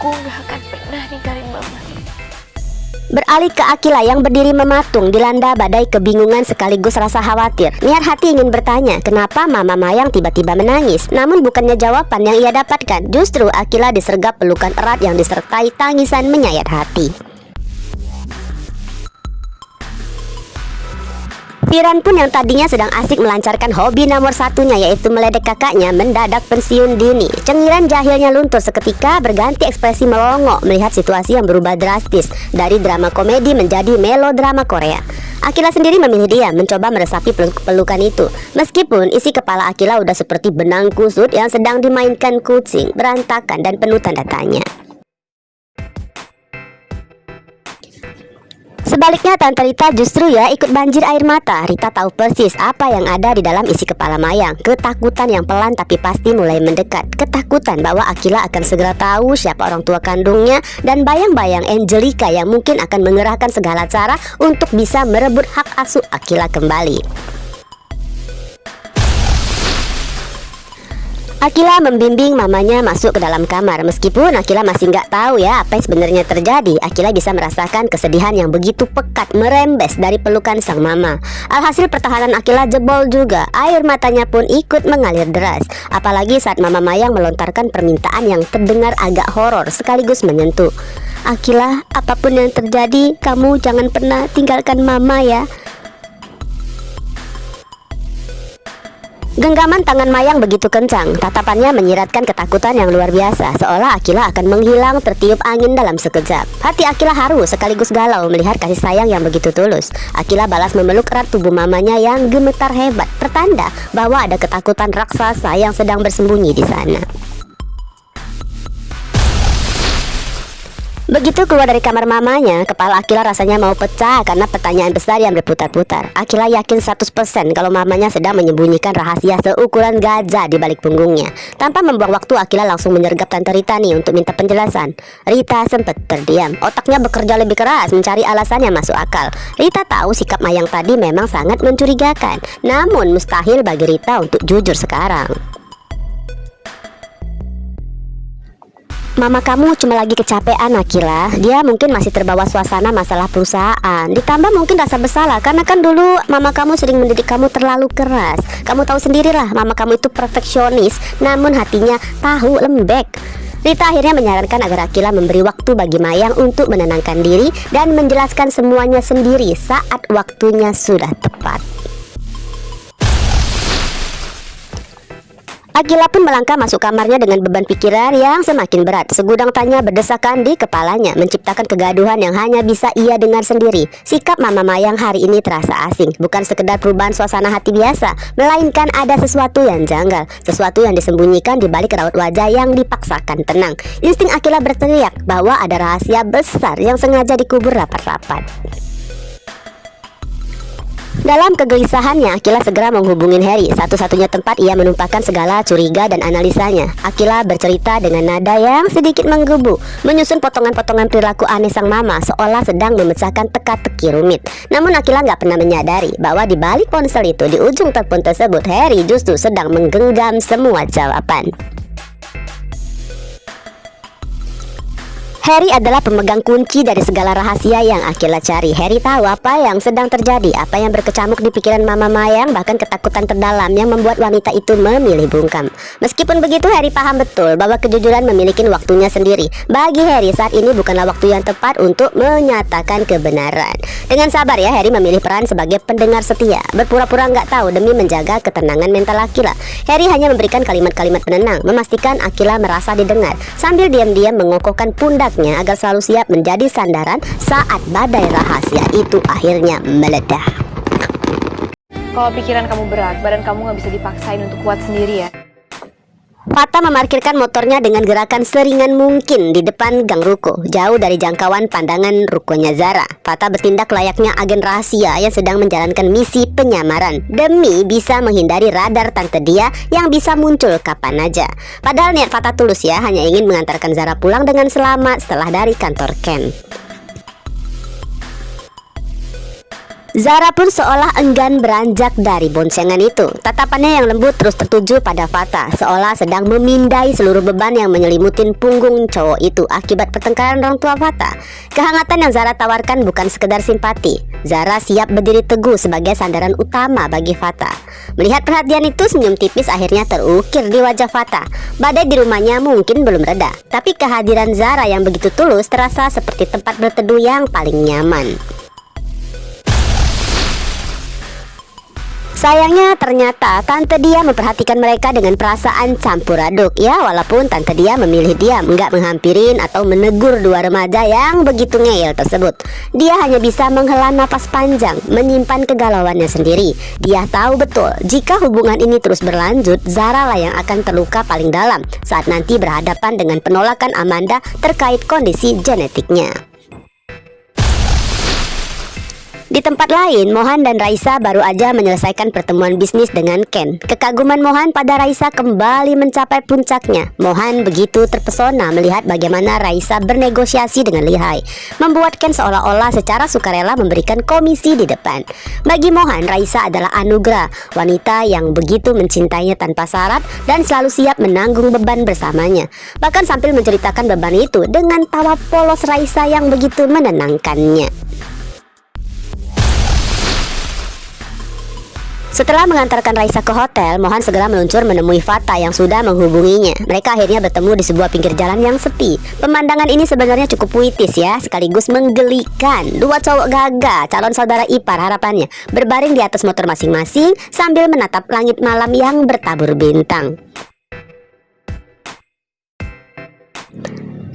Aku gak akan pernah ninggalin mama. Beralih ke Akila yang berdiri mematung dilanda badai kebingungan sekaligus rasa khawatir. Niat hati ingin bertanya kenapa Mama Mayang tiba-tiba menangis. Namun bukannya jawaban yang ia dapatkan, justru Akila disergap pelukan erat yang disertai tangisan menyayat hati. Piran pun yang tadinya sedang asik melancarkan hobi nomor satunya, yaitu meledek kakaknya, mendadak pensiun dini. Cengiran jahilnya luntur seketika, berganti ekspresi melongo melihat situasi yang berubah drastis dari drama komedi menjadi melodrama Korea. Akila sendiri memilih diam, mencoba meresapi pelukan itu. Meskipun isi kepala Akila udah seperti benang kusut yang sedang dimainkan kucing, berantakan dan penuh tanda tanya. Sebaliknya Tante Rita justru ikut banjir air mata. Rita tahu persis apa yang ada di dalam isi kepala Mayang. Ketakutan yang pelan tapi pasti mulai mendekat. Ketakutan bahwa Akila akan segera tahu siapa orang tua kandungnya, dan bayang-bayang Angelica yang mungkin akan mengerahkan segala cara untuk bisa merebut hak asuh Akila kembali. Akila membimbing mamanya masuk ke dalam kamar. Meskipun Akila masih nggak tahu apa yang sebenarnya terjadi, Akila bisa merasakan kesedihan yang begitu pekat merembes dari pelukan sang mama. Alhasil pertahanan Akila jebol juga. Air matanya pun ikut mengalir deras. Apalagi saat Mama Mayang melontarkan permintaan yang terdengar agak horor sekaligus menyentuh. Akila, apapun yang terjadi, kamu jangan pernah tinggalkan Mama ya. Genggaman tangan Mayang begitu kencang, tatapannya menyiratkan ketakutan yang luar biasa, seolah Akila akan menghilang tertiup angin dalam sekejap. Hati Akila haru sekaligus galau melihat kasih sayang yang begitu tulus. Akila balas memeluk erat tubuh mamanya yang gemetar hebat, pertanda bahwa ada ketakutan raksasa yang sedang bersembunyi di sana. Begitu keluar dari kamar mamanya, kepala Akila rasanya mau pecah karena pertanyaan besar yang berputar-putar. Akila yakin 100% kalau mamanya sedang menyembunyikan rahasia seukuran gajah di balik punggungnya. Tanpa membuang waktu, Akila langsung menyergap Tante Rita nih untuk minta penjelasan. Rita sempat terdiam, otaknya bekerja lebih keras mencari alasan yang masuk akal. Rita tahu sikap Mayang tadi memang sangat mencurigakan, namun mustahil bagi Rita untuk jujur sekarang. Mama kamu cuma lagi kecapean, Akila. Dia mungkin masih terbawa suasana masalah perusahaan. Ditambah mungkin rasa bersalah karena kan dulu mama kamu sering mendidik kamu terlalu keras. Kamu tahu sendirilah, mama kamu itu perfeksionis, namun hatinya tahu lembek. Rita akhirnya menyarankan agar Akila memberi waktu bagi Mayang untuk menenangkan diri dan menjelaskan semuanya sendiri saat waktunya sudah tepat. Akila pun melangkah masuk kamarnya dengan beban pikiran yang semakin berat. Segudang tanya berdesakan di kepalanya, menciptakan kegaduhan yang hanya bisa ia dengar sendiri. Sikap Mama Mayang hari ini terasa asing. Bukan sekedar perubahan suasana hati biasa, melainkan ada sesuatu yang janggal, sesuatu yang disembunyikan di balik raut wajah yang dipaksakan tenang. Insting Akila berteriak bahwa ada rahasia besar yang sengaja dikubur rapat-rapat. Dalam kegelisahannya, Akila segera menghubungi Harry. Satu-satunya tempat ia menumpahkan segala curiga dan analisanya. Akila bercerita dengan nada yang sedikit menggebu, menyusun potongan-potongan perilaku aneh sang mama, seolah sedang memecahkan teka-teki rumit. Namun Akila nggak pernah menyadari bahwa di balik ponsel itu, di ujung telepon tersebut, Harry justru sedang menggenggam semua jawaban. Harry adalah pemegang kunci dari segala rahasia yang Akila cari. Harry tahu apa yang sedang terjadi, apa yang berkecamuk di pikiran Mama Mayang, bahkan ketakutan terdalam yang membuat wanita itu memilih bungkam. Meskipun begitu, Harry paham betul bahwa kejujuran memiliki waktunya sendiri. Bagi Harry, saat ini bukanlah waktu yang tepat untuk menyatakan kebenaran. Dengan sabar Harry memilih peran sebagai pendengar setia, berpura-pura nggak tahu demi menjaga ketenangan mental Akila. Harry hanya memberikan kalimat-kalimat penenang, memastikan Akila merasa didengar, sambil diam-diam mengokohkan pundak agar selalu siap menjadi sandaran saat badai rahasia itu akhirnya meledak. Kalau pikiran kamu berat, badan kamu gak bisa dipaksain untuk kuat sendiri ya. Fata memarkirkan motornya dengan gerakan seringan mungkin di depan gang ruko, jauh dari jangkauan pandangan rukonya Zara. Fata bertindak layaknya agen rahasia yang sedang menjalankan misi penyamaran demi bisa menghindari radar tante dia yang bisa muncul kapan aja. Padahal niat Fata tulus hanya ingin mengantarkan Zara pulang dengan selamat setelah dari kantor camp. Zara pun seolah enggan beranjak dari boncengan itu. Tatapannya yang lembut terus tertuju pada Fatah, seolah sedang memindai seluruh beban yang menyelimutin punggung cowok itu akibat pertengkaran orang tua Fatah. Kehangatan yang Zara tawarkan bukan sekedar simpati. Zara siap berdiri teguh sebagai sandaran utama bagi Fatah. Melihat perhatian itu, senyum tipis akhirnya terukir di wajah Fatah. Badai di rumahnya mungkin belum reda, tapi kehadiran Zara yang begitu tulus terasa seperti tempat berteduh yang paling nyaman. Sayangnya ternyata Tante Dia memperhatikan mereka dengan perasaan campur aduk. Ya, walaupun Tante Dia memilih diam, nggak menghampirin atau menegur dua remaja yang begitu ngeyel tersebut. Dia hanya bisa menghela napas panjang, menyimpan kegalauannya sendiri. Dia tahu betul jika hubungan ini terus berlanjut, Zara lah yang akan terluka paling dalam saat nanti berhadapan dengan penolakan Amanda terkait kondisi genetiknya. Di tempat lain, Mohan dan Raisa baru aja menyelesaikan pertemuan bisnis dengan Ken. Kekaguman Mohan pada Raisa kembali mencapai puncaknya. Mohan begitu terpesona melihat bagaimana Raisa bernegosiasi dengan lihai, membuat Ken seolah-olah secara sukarela memberikan komisi di depan. Bagi Mohan, Raisa adalah anugerah, wanita yang begitu mencintainya tanpa syarat dan selalu siap menanggung beban bersamanya. Bahkan sambil menceritakan beban itu dengan tawa polos Raisa yang begitu menenangkannya. Setelah mengantarkan Raisa ke hotel, Mohan segera meluncur menemui Fatah yang sudah menghubunginya. Mereka akhirnya bertemu di sebuah pinggir jalan yang sepi. Pemandangan ini sebenarnya cukup puitis ya, sekaligus menggelikan. Dua cowok gagah, calon saudara ipar harapannya, berbaring di atas motor masing-masing sambil menatap langit malam yang bertabur bintang.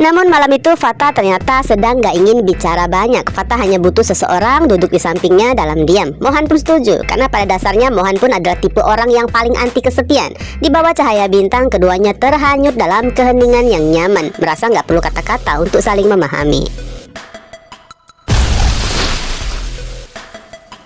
Namun malam itu Fatah ternyata sedang gak ingin bicara banyak. Fatah hanya butuh seseorang duduk di sampingnya dalam diam. Mohan pun setuju, karena pada dasarnya Mohan pun adalah tipe orang yang paling anti kesepian. Di bawah cahaya bintang, keduanya terhanyut dalam keheningan yang nyaman, merasa gak perlu kata-kata untuk saling memahami.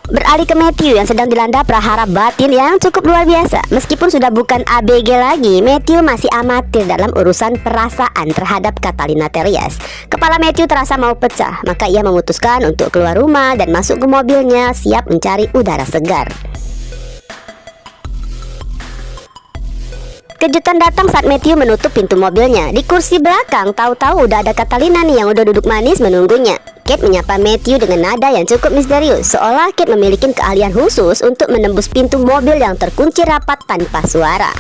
Beralih ke Matthew yang sedang dilanda prahara batin yang cukup luar biasa. Meskipun sudah bukan ABG lagi, Matthew masih amatir dalam urusan perasaan terhadap Catalina Terias. Kepala Matthew terasa mau pecah, maka ia memutuskan untuk keluar rumah dan masuk ke mobilnya siap mencari udara segar. Kejutan datang saat Matthew menutup pintu mobilnya. Di kursi belakang, tahu-tahu udah ada Catalina nih yang udah duduk manis menunggunya. Kate menyapa Matthew dengan nada yang cukup misterius, seolah Kate memiliki keahlian khusus untuk menembus pintu mobil yang terkunci rapat tanpa suara.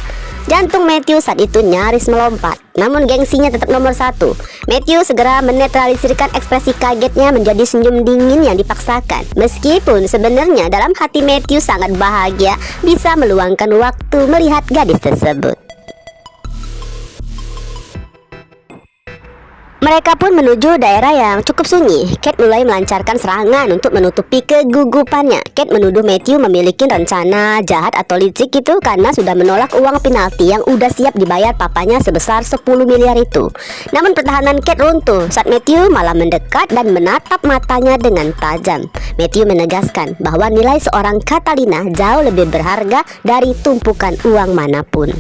Jantung Matthew saat itu nyaris melompat, namun gengsinya tetap nomor satu. Matthew segera menetralisirkan ekspresi kagetnya menjadi senyum dingin yang dipaksakan. Meskipun sebenarnya dalam hati Matthew sangat bahagia bisa meluangkan waktu melihat gadis tersebut. Mereka pun menuju daerah yang cukup sunyi. Kate mulai melancarkan serangan untuk menutupi kegugupannya. Kate menuduh Matthew memiliki rencana jahat atau licik itu karena sudah menolak uang penalti yang udah siap dibayar papanya sebesar 10 miliar itu. Namun pertahanan Kate runtuh saat Matthew malah mendekat dan menatap matanya dengan tajam. Matthew menegaskan bahwa nilai seorang Catalina jauh lebih berharga dari tumpukan uang manapun.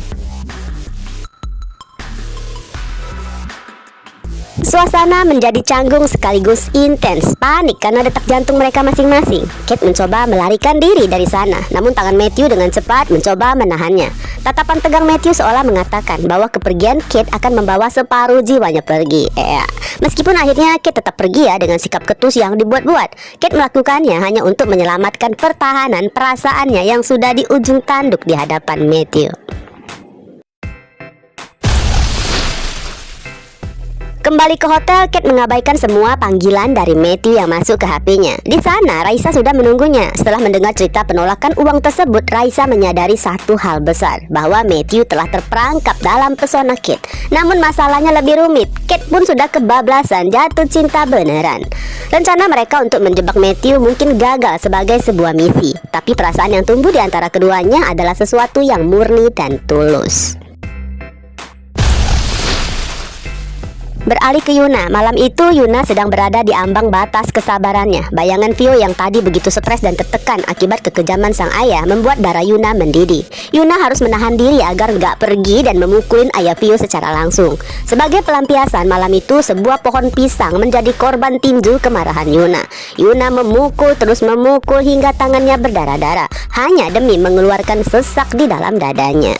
Suasana menjadi canggung sekaligus intens. Panik karena detak jantung mereka masing-masing. Kate mencoba melarikan diri dari sana, namun tangan Matthew dengan cepat mencoba menahannya. Tatapan tegang Matthew seolah mengatakan bahwa kepergian Kate akan membawa separuh jiwanya pergi. Meskipun akhirnya Kate tetap pergi ya dengan sikap ketus yang dibuat-buat. Kate melakukannya hanya untuk menyelamatkan pertahanan perasaannya yang sudah di ujung tanduk di hadapan Matthew. Kembali ke hotel, Kate mengabaikan semua panggilan dari Matthew yang masuk ke HP-nya. Di sana, Raisa sudah menunggunya. Setelah mendengar cerita penolakan uang tersebut, Raisa menyadari satu hal besar, bahwa Matthew telah terperangkap dalam pesona Kate. Namun masalahnya lebih rumit. Kate pun sudah kebablasan jatuh cinta beneran. Rencana mereka untuk menjebak Matthew mungkin gagal sebagai sebuah misi. Tapi perasaan yang tumbuh di antara keduanya adalah sesuatu yang murni dan tulus. Beralih ke Yuna, malam itu Yuna sedang berada di ambang batas kesabarannya. Bayangan Vio yang tadi begitu stres dan tertekan akibat kekejaman sang ayah membuat darah Yuna mendidih. Yuna harus menahan diri agar gak pergi dan memukulin ayah Vio secara langsung. Sebagai pelampiasan, malam itu sebuah pohon pisang menjadi korban tinju kemarahan Yuna. Yuna memukul terus memukul hingga tangannya berdarah-darah, hanya demi mengeluarkan sesak di dalam dadanya.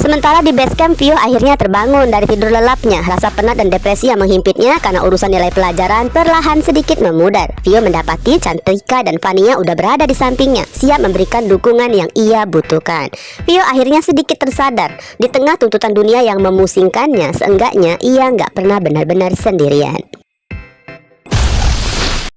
Sementara di base camp, Vio akhirnya terbangun dari tidur lelapnya. Rasa penat dan depresi yang menghimpitnya karena urusan nilai pelajaran perlahan sedikit memudar. Vio mendapati Cantika dan Vania udah berada di sampingnya, siap memberikan dukungan yang ia butuhkan. Vio akhirnya sedikit tersadar. Di tengah tuntutan dunia yang memusingkannya, seenggaknya ia nggak pernah benar-benar sendirian.